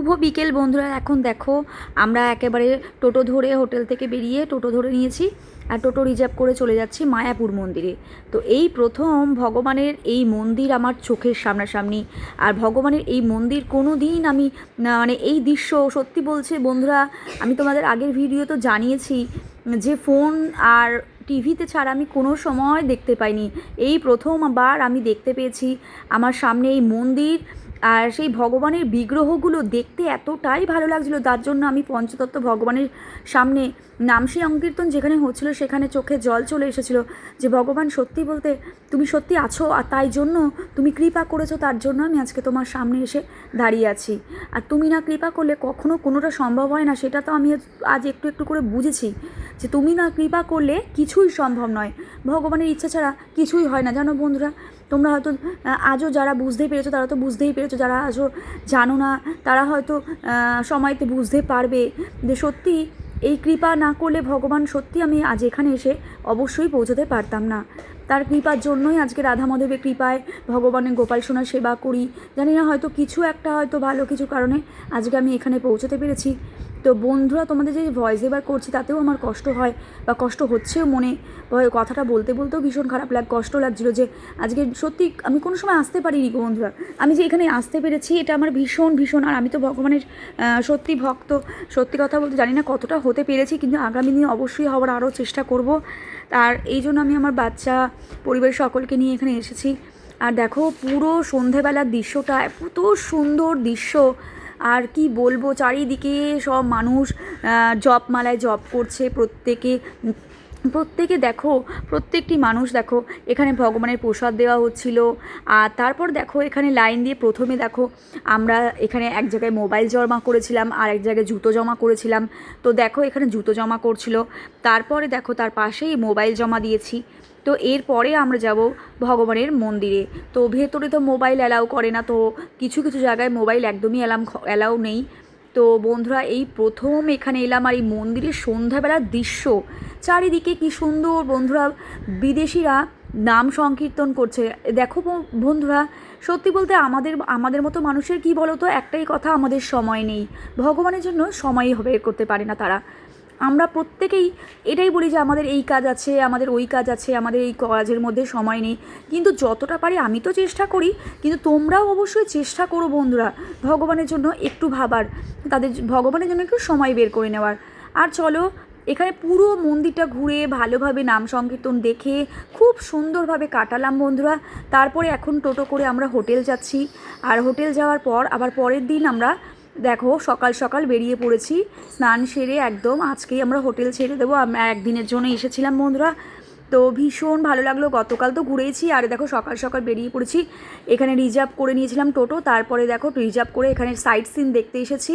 শুভ বিকেল বন্ধুরা। এখন দেখো আমরা একেবারে টোটো ধরে হোটেল থেকে বেরিয়ে টোটো ধরে নিয়েছি আর টোটো রিজার্ভ করে চলে যাচ্ছি মায়াপুর মন্দিরে। তো এই প্রথম ভগবানের এই মন্দির আমার চোখের সামনাসামনি। আর ভগবানের এই মন্দির কোনো দিন আমি মানে এই দৃশ্য সত্যি বলছে বন্ধুরা, আমি তোমাদের আগের ভিডিও তো জানিয়েছি যে ফোন আর টিভিতে ছাড়া আমি কোনো সময় দেখতে পাইনি। এই প্রথমবার আমি দেখতে পেয়েছি আমার সামনে এই মন্দির। আর সেই ভগবানের বিগ্রহগুলো দেখতে এতটাই ভালো লাগছিলো, তার জন্য আমি পঞ্চতত্ত্ব ভগবানের সামনে নাম সংকীর্তন যেখানে হচ্ছিলো সেখানে চোখে জল চলে এসেছিলো যে ভগবান সত্যি বলতে তুমি সত্যি আছো, আর তাই জন্য তুমি কৃপা করেছো, তার জন্য আমি আজকে তোমার সামনে এসে দাঁড়িয়ে আছি। আর তুমি না কৃপা করলে কখনো কোনোটা সম্ভব হয় না, সেটা তো আমি আজ একটু একটু করে বুঝেছি যে তুমি না কৃপা করলে কিছুই সম্ভব নয়। ভগবানের ইচ্ছা ছাড়া কিছুই হয় না, জানো বন্ধুরা। তোমরা হয়তো আজও যারা বুঝতেই পেরেছো তারা তো বুঝতেই পেরেছো, যারা আজও জানো না তারা হয়তো সময়তে বুঝতে পারবে যে সত্যি এই কৃপা না করলে ভগবান সত্যি আমি আজ এখানে এসে অবশ্যই পৌঁছতে পারতাম না। তার কৃপার জন্যই আজকে রাধা মাধবের কৃপায় ভগবানের গোপাল সোনার সেবা করি। জানি না হয়তো কিছু একটা হয়তো ভালো কিছু কারণে আজকে আমি এখানে পৌঁছতে পেরেছি। তো বন্ধুরা, তোমাদের যে ভয়েস এবার করছি তাতেও আমার কষ্ট হয় বা কষ্ট হচ্ছেও মনে। কথাটা বলতে বলতেও ভীষণ খারাপ কষ্ট লাগছিলো যে আজকে সত্যি আমি কোনো সময় আসতে পারিনি গো বন্ধুরা। আমি যে এখানে আসতে পেরেছি এটা আমার ভীষণ ভীষণ, আর আমি তো ভগবানের সত্যি ভক্ত। সত্যি কথা বলতে জানি না কতটা হতে পেরেছি, কিন্তু আগামী দিনে অবশ্যই হওয়ার আরও চেষ্টা করব। আর এই জন্য আমি আমার বাচ্চা পরিবারের সকলকে নিয়ে এখানে এসেছি। আর দেখো পুরো সন্ধেবেলার দৃশ্যটা এত সুন্দর দৃশ্য, আর কি বলবো, চারিদিকে সব মানুষ জপমালায় জপ করছে। প্রত্যেকে দেখো, প্রত্যেকটি মানুষ দেখো এখানে ভগবানের প্রসাদ দেওয়া হচ্ছিল। আর তারপর দেখো এখানে লাইন দিয়ে প্রথমে দেখো আমরা এখানে এক জায়গায় মোবাইল জমা করেছিলাম আর এক জায়গায় জুতো জমা করেছিলাম। তো দেখো এখানে জুতো জমা করছিল, তারপরে দেখো তার পাশেই মোবাইল জমা দিয়েছি। তো এরপরে আমরা যাব ভগবানের মন্দিরে। তো ভেতরে তো মোবাইল অ্যালাউ করে না, তো কিছু কিছু জায়গায় মোবাইল একদমই অ্যালাউ নেই। তো বন্ধুরা এই প্রথম এখানে এলাম, আর এই মন্দিরের সন্ধ্যাবেলার দৃশ্য চারিদিকে কি সুন্দর বন্ধুরা। বিদেশিরা নাম সংকীর্তন করছে দেখো বন্ধুরা। সত্যি বলতে আমাদের মতো মানুষের কি বলো তো, একটাই কথা, আমাদের সময় নেই। ভগবানের জন্য সময়ই বের করতে পারে না তারা। আমরা প্রত্যেকেই এটাই বলি যে আমাদের এই কাজ আছে, আমাদের ওই কাজ আছে, আমাদের এই কাজের মধ্যে সময় নেই। কিন্তু যতটা পারি আমি তো চেষ্টা করি, কিন্তু তোমরাও অবশ্যই চেষ্টা করো বন্ধুরা ভগবানের জন্য একটু ভাবার, ভগবানের জন্য একটু সময় বের করে নেওয়ার। আর চলো এখানে পুরো মন্দিরটা ঘুরে ভালোভাবে নাম সংকীর্তন দেখে খুব সুন্দরভাবে কাটালাম বন্ধুরা। তারপরে এখন টোটো করে আমরা হোটেল যাচ্ছি। আর হোটেল যাওয়ার পর আবার পরের দিন আমরা দেখো সকাল সকাল বেরিয়ে পড়েছি, স্নান সেরে একদম আজকেই আমরা হোটেল ছেড়ে দেবো। আমরা একদিনের জন্য এসেছিলাম বন্ধুরা, তো ভীষণ ভালো লাগলো। গতকাল তো ঘুরেইছি, আর দেখো সকাল সকাল বেরিয়ে পড়েছি। এখানে রিজার্ভ করে নিয়েছিলাম টোটো, তারপরে দেখো রিজার্ভ করে এখানে সাইট সিন দেখতে এসেছি।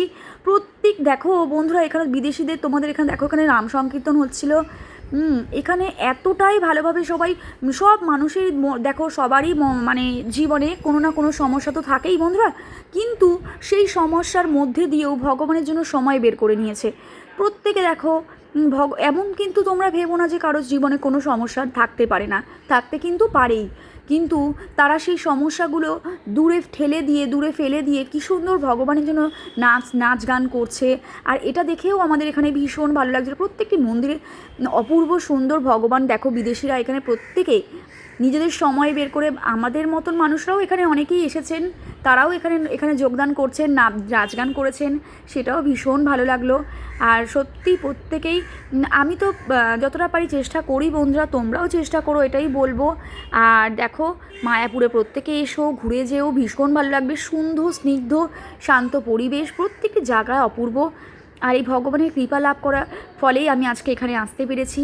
দেখো বন্ধুরা এখানে বিদেশিদের, তোমাদের এখানে দেখো এখানে নাম সংকীর্তন হচ্ছিল। এখানে এতটাই ভালোভাবে সব মানুষের দেখো সবারই মানে জীবনে কোনো না কোনো সমস্যা তো থাকেই বন্ধুরা, কিন্তু সেই সমস্যার মধ্যে দিয়েও ভগবানের জন্য সময় বের করে নিয়েছে প্রত্যেকে। দেখো এমন কিন্তু তোমরা ভেবো না যে কারোর জীবনে কোনো সমস্যা থাকতে পারে না, থাকতে কিন্তু পারেই। কিন্তু তারা সেই সমস্যাগুলো দূরে ফেলে দিয়ে কী সুন্দর ভগবানের জন্য নাচ গান করছে। আর এটা দেখেও আমাদের এখানে ভীষণ ভালো লাগছিল। প্রত্যেকটি মন্দিরে অপূর্ব সুন্দর ভগবান দেখো। বিদেশিরা এখানে প্রত্যেকে নিজেদের সময় বের করে, আমাদের মতন মানুষরাও এখানে অনেকেই এসেছেন, তারাও এখানে যোগদান করছেন, নাচ গান করেছেন, সেটাও ভীষণ ভালো লাগলো। আর সত্যি প্রত্যেকেই, আমি তো যতটা পারি চেষ্টা করি বন্ধুরা, তোমরাও চেষ্টা করো এটাই বলবো। আর দেখো মায়াপুরে প্রত্যেকে এসো, ঘুরে যেও, ভীষণ ভালো লাগবে। সুন্দর স্নিগ্ধ শান্ত পরিবেশ, প্রত্যেকটি জায়গায় অপূর্ব। আর এই ভগবানের কৃপা লাভ করার ফলেই আমি আজকে এখানে আসতে পেরেছি।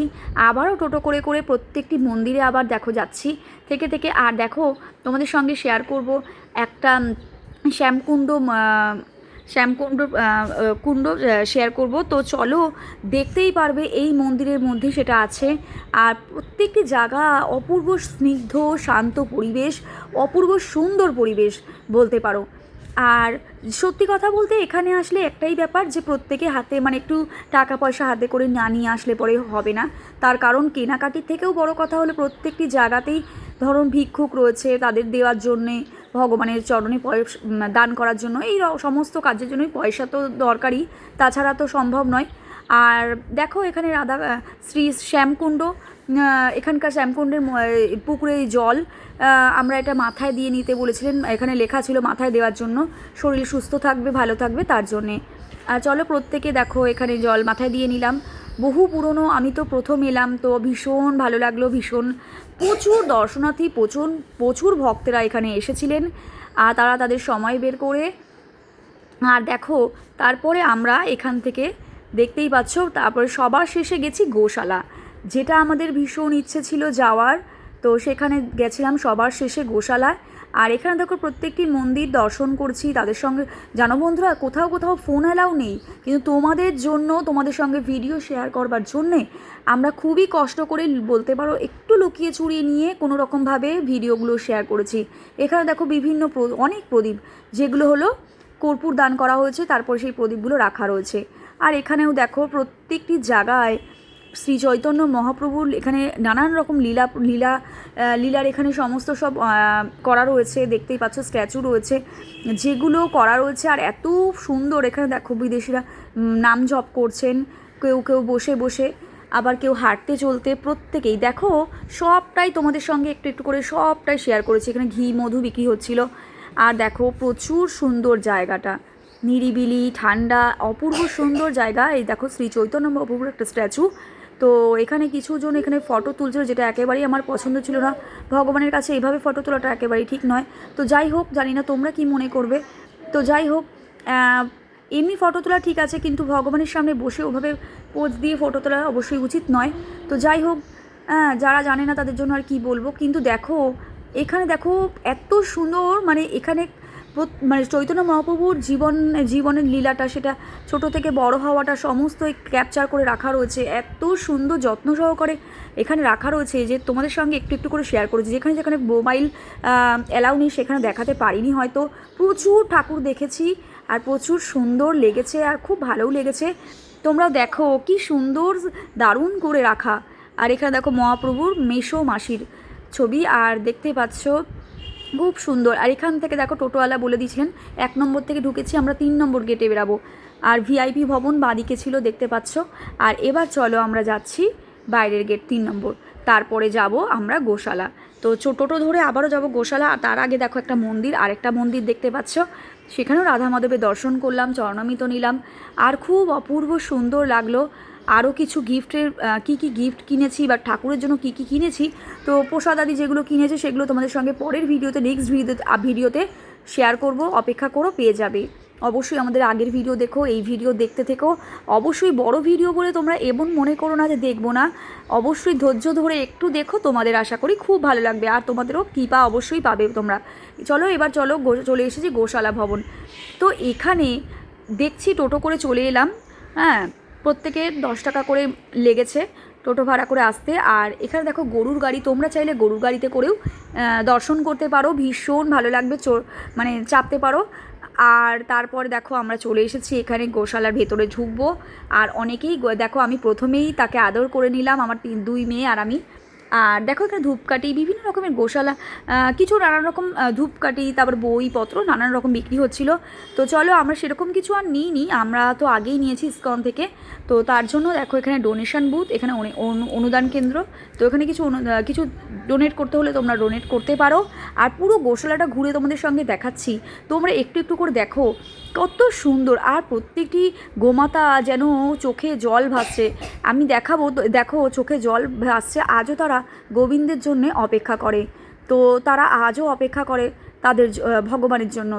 আবারও টোটো করে করে প্রত্যেকটি মন্দিরে আবার দেখো যাচ্ছি থেকে। আর দেখো তোমাদের সঙ্গে শেয়ার করব একটা শ্যামকুণ্ড কুণ্ড শেয়ার করব। তো চলো দেখতেই পারবে এই মন্দিরের মধ্যে সেটা আছে। আর প্রত্যেকটি জায়গা অপূর্ব স্নিগ্ধ শান্ত পরিবেশ, অপূর্ব সুন্দর পরিবেশ বলতে পারো। আর সত্যি কথা বলতে এখানে আসলে একটাই ব্যাপার, যে প্রত্যেকে হাতে মানে একটু টাকা পয়সা হাতে করে না নিয়ে আসলে পরে হবে না। তার কারণ কেনাকাটির থেকেও বড় কথা হলো প্রত্যেকটি জায়গাতেই ধরুন ভিক্ষুক রয়েছে, তাদের দেওয়ার জন্যে ভগবানের চরণে দান করার জন্য, এই সমস্ত কাজের জন্যই পয়সা তো দরকারই, তাছাড়া তো সম্ভব নয়। আর দেখো এখানে শ্রী শ্যামকুণ্ড, এখানকার শ্যামকুণ্ডের পুকুরে জল আমরা এটা মাথায় দিয়ে নিতে বলেছিলেন, এখানে লেখা ছিল মাথায় দেওয়ার জন্য, শরীর সুস্থ থাকবে ভালো থাকবে তার জন্যে। আর চলো প্রত্যেকে দেখো এখানে জল মাথায় দিয়ে নিলাম। বহু পুরনো, আমি তো প্রথম এলাম, তো ভীষণ ভালো লাগলো, ভীষণ প্রচুর দর্শনার্থী, প্রচুর ভক্তেরা এখানে এসেছিলেন আর তারা তাদের সময় বের করে। আর দেখো তারপরে আমরা এখান থেকে দেখতেই পাচ্ছ, তারপরে সবার শেষে গেছি গোশালা, যেটা আমাদের ভীষণ ইচ্ছে ছিল যাওয়ার, তো সেখানে গেছিলাম সবার শেষে গোশালায়। আর এখানে দেখো প্রত্যেকটি মন্দির দর্শন করছি তাদের সঙ্গে। জানো বন্ধুরা, কোথাও কোথাও ফোন অ্যালাউ নেই, কিন্তু তোমাদের জন্য, তোমাদের সঙ্গে ভিডিও শেয়ার করবার জন্যে আমরা খুবই কষ্ট করে, বলতে পারো একটু লুকিয়ে চুরিয়ে নিয়ে কোনো রকমভাবে ভিডিওগুলো শেয়ার করেছি। এখানে দেখো বিভিন্ন অনেক প্রদীপ, যেগুলো হলো কর্পূর দান করা হয়েছে, তারপর সেই প্রদীপগুলো রাখা রয়েছে। আর এখানেও দেখো প্রত্যেকটি জায়গায় শ্রী চৈতন্য মহাপ্রভুর এখানে নানান রকম লীলার এখানে সমস্ত সব করা রয়েছে, দেখতেই পাচ্ছ স্ট্যাচু রয়েছে যেগুলো করা রয়েছে। আর এত সুন্দর, এখানে দেখো বিদেশিরা নাম জপ করছেন, কেউ কেউ বসে বসে, আবার কেউ হাঁটতে চলতে, প্রত্যেকেই দেখো সবটাই তোমাদের সঙ্গে একটু একটু করে সবটাই শেয়ার করেছি। এখানে ঘি মধু বিক্রি হচ্ছিল। আর দেখো প্রচুর সুন্দর জায়গাটা, নিরিবিলি ঠান্ডা, অপূর্ব সুন্দর জায়গা। এই দেখো শ্রী চৈতন্য মহাপ্রভুর একটা স্ট্যাচু। তো এখানে কিছুজন এখানে ফটো তুলছিল, যেটা একেবারেই আমার পছন্দ ছিল না। ভগবানের কাছে এইভাবে ফটো তোলাটা একেবারেই ঠিক নয়। তো যাই হোক, জানি না তোমরা কি মনে করবে। তো যাই হোক, এমনি ফটো তোলা ঠিক আছে, কিন্তু ভগবানের সামনে বসে ওভাবে পোজ দিয়ে ফটো তোলা অবশ্যই উচিত নয়। তো যাই হোক, যারা জানে না তাদের জন্য আর কি বলবো। কিন্তু দেখো এখানে দেখো এত সুন্দর, মানে এখানে মানে চৈতন্য মহাপ্রভুর জীবনের লীলাটা, সেটা ছোট থেকে বড় হওয়াটা সমস্ত ক্যাপচার করে রাখা রয়েছে। এত সুন্দর যত্ন সহকারে এখানে রাখা রয়েছে যে তোমাদের সঙ্গে একটু একটু করে শেয়ার করেছি। যেখানে যেখানে মোবাইল অ্যালাউ নেই সেখানে দেখাতে পারিনি হয়তো। প্রচুর ঠাকুর দেখেছি আর প্রচুর সুন্দর লেগেছে আর খুব ভালোও লেগেছে। তোমরাও দেখো কি সুন্দর, দারুণ করে রাখা। আর এখানে দেখো মহাপ্রভুর মেসো মাসির ছবি, আর দেখতে পাচ্ছ খুব সুন্দর। আর এখান থেকে দেখো টোটোওয়ালা বলে দিয়েছিলেন 1 নম্বর থেকে ঢুকেছি আমরা, 3 নম্বর গেটে বেরাবো। আর ভিআইপি ভবন বাঁদিকে ছিল, দেখতে পাচ্ছ। আর এবার চলো আমরা যাচ্ছি বাইরের গেট 3 নম্বর, তারপরে যাব আমরা গোশালা। তো টোটো ধরে আবারও যাব গোশালা। আর তার আগে দেখো একটা মন্দির, আরেকটা মন্দির দেখতে পাচ্ছ, সেখানেও রাধা মাধবের দর্শন করলাম, চরণামৃত নিলাম, আর খুব অপূর্ব সুন্দর লাগলো। আরও কিছু গিফটের কী গিফট কিনেছি বা ঠাকুরের জন্য কী কিনেছি, তো প্রসাদ আদি যেগুলো কিনেছি সেগুলো তোমাদের সঙ্গে পরের ভিডিওতে, নেক্সট ভিডিওতে শেয়ার করব। অপেক্ষা করো, পেয়ে যাবে। অবশ্যই আমাদের আগের ভিডিও দেখো, এই ভিডিও দেখতে থেকো। অবশ্যই বড় ভিডিও বলে তোমরা এমন মনে করো না যে দেখবো না, অবশ্যই ধৈর্য ধরে একটু দেখো, তোমাদের আশা করি খুব ভালো লাগবে, আর তোমাদেরও কৃপা অবশ্যই পাবে তোমরা। চলো এবার চলো, চলে এসেছি গোশালা ভবন। তো এখানে দেখছি টোটো করে চলে এলাম, হ্যাঁ, প্রত্যেকে 10 টাকা করে লেগেছে টোটো ভাড়া করে আসতে। আর এখানে দেখো গরুর গাড়ি, তোমরা চাইলে গরুর গাড়িতে করেও দর্শন করতে পারো, ভীষণ ভালো লাগবে, মানে চাপতে পারো। আর তারপর দেখো আমরা চলে এসেছি এখানে গোশালার ভেতরে ঢুকবো। আর অনেকেই দেখো, আমি প্রথমেই তাকে আদর করে নিলাম, আমার 2 মেয়ে আর আমি। আর দেখো এখানে ধূপকাঠি, বিভিন্ন রকমের গোশালা, কিছু নানান রকম ধূপকাঠি, তারপর বইপত্র নানান রকম বিক্রি হচ্ছিল। তো চলো, আমরা সেরকম কিছু আর নিইনি, আমরা তো আগেই নিয়েছি ইসকন থেকে। তো তার জন্য দেখো এখানে ডোনেশন বুথ, এখানে অনুদান কেন্দ্র। তো এখানে কিছু ডোনেট করতে হলে তোমরা ডোনেট করতে পারো। আর পুরো গোশালাটা ঘুরে তোমাদের সঙ্গে দেখাচ্ছি, তোমরা একটু একটু করে দেখো কত সুন্দর। আর প্রত্যেকটি গোমাতা যেন চোখে জল ভাসছে, আমি দেখাবো। দেখো চোখে জল ভাসছে, আজও তারা গোবিন্দের জন্য অপেক্ষা করে। তো তারা আজও অপেক্ষা করে তাদের ভগবানের জন্য।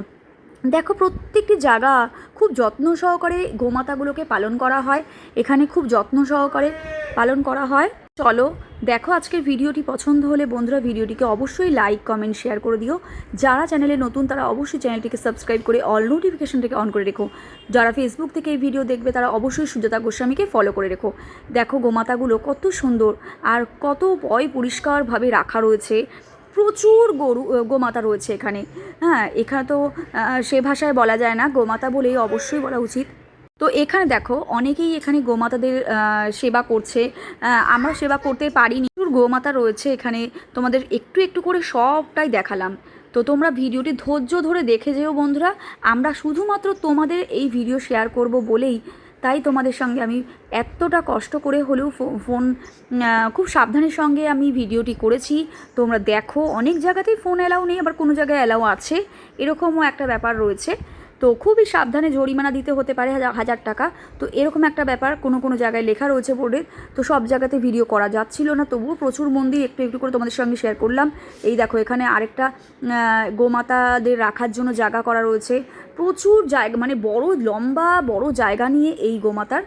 দেখো প্রত্যেকটি জায়গা খুব যত্ন সহকারে গোমাতাগুলোকে পালন করা হয়, এখানে খুব যত্ন সহকারে পালন করা হয়। চলো দেখো, আজকের ভিডিওটি পছন্দ হলে বন্ধুরা ভিডিওটিকে অবশ্যই লাইক কমেন্ট শেয়ার করে দিও। যারা চ্যানেলে নতুন তারা অবশ্যই চ্যানেলটিকে সাবস্ক্রাইব করে অল নোটিফিকেশনটাকে অন করে রেখো। যারা ফেসবুক থেকে এই ভিডিও দেখবে তারা অবশ্যই সুজাতা গোস্বামীকে ফলো করে রেখো। দেখো গোমাতাগুলো কত সুন্দর আর কত পরিষ্কারভাবে রাখা রয়েছে। প্রচুর গোমাতা রয়েছে এখানে, হ্যাঁ, এখানে তো সে ভাষায় বলা যায় না, গোমাতা বলেই অবশ্যই বলা উচিত। তো এখানে দেখো অনেকেই এখানে গোমাতাদের সেবা করছে, আমরা সেবা করতে পারিনি। প্রচুর গোমাতা রয়েছে এখানে, তোমাদের একটু একটু করে সবটাই দেখালাম। তো তোমরা ভিডিওটি ধৈর্য ধরে দেখে যেও বন্ধুরা। আমরা শুধুমাত্র তোমাদের এই ভিডিও শেয়ার করব বলেই তাই তোমাদের সঙ্গে আমি এতটা কষ্ট করে হলেও ফোন খুব সাবধানের সঙ্গে আমি ভিডিওটি করেছি। তোমরা দেখো, অনেক জায়গাতেই ফোন অ্যালাউ নেই, আবার কোনো জায়গায় অ্যালাউ আছে, এরকমও একটা ব্যাপার রয়েছে। তো খুবই সাবধানে জরিমানা দিতে হতে পারে 1000 টাকা। তো এরকম একটা ব্যাপার কোনো জায়গায় লেখা রয়েছে বোর্ডে। তো সব জায়গাতে ভিডিও করা যাচ্ছিল না, তবুও প্রচুর মন্দির একটু একটু করে তোমাদের সঙ্গে শেয়ার করলাম। এই দেখো এখানে আরেকটা গোমাতাদের রাখার জন্য জায়গা করা রয়েছে, প্রচুর জায়গা, মানে বড় লম্বা বড় জায়গা নিয়ে এই গোমাতার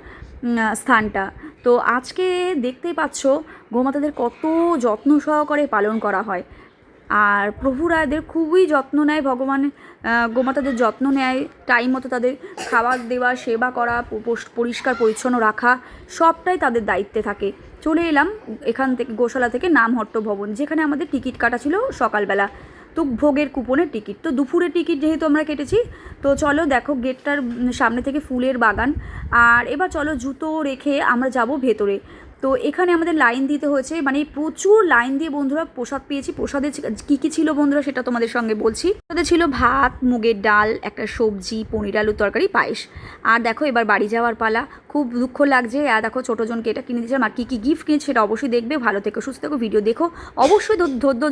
স্থানটা। তো আজকে দেখতেই পাচ্ছ গোমাতাদের কত যত্ন সহকারে পালন করা হয়। আর প্রভুরা এদের খুবই যত্ন নেয়, ভগবান গোমাতাদের যত্ন নেয়, টাইম মতো তাদের খাবার দেওয়া, সেবা করা, পরিষ্কার পরিচ্ছন্ন রাখা, সবটাই তাদের দায়িত্বে থাকে। চলে এলাম এখান থেকে গোশালা থেকে নামহট্ট ভবন, যেখানে আমাদের টিকিট কাটা ছিল সকালবেলা। তো ভোগের কুপনের টিকিট, তো দুপুরের টিকিট যেহেতু আমরা কেটেছি। তো চলো দেখো গেটটার সামনে থেকে ফুলের বাগান। আর এবার চলো জুতো রেখে আমরা যাব ভেতরে। তো এখানে আমাদের লাইন দিতে হয়েছে, মানে প্রচুর লাইন দিয়ে বন্ধুরা প্রসাদ পেয়েছি। প্রসাদে কী কী ছিল বন্ধুরা সেটা তোমাদের সঙ্গে বলছি। প্রসাদে ছিল ভাত, মুগের ডাল, একটা সবজি, পনির আলুর তরকারি, পায়েস। আর দেখো এবার বাড়ি যাওয়ার পালা। খুব দুঃখ লাগছে। আর দেখো ছোটো জনকে এটা কিনে দিয়েছিলাম। আর কী কী গিফট কিনেছি সেটা অবশ্যই দেখবে। ভালো থেকো, সুস্থ থেকো, ভিডিও দেখো অবশ্যই। ধৈর্য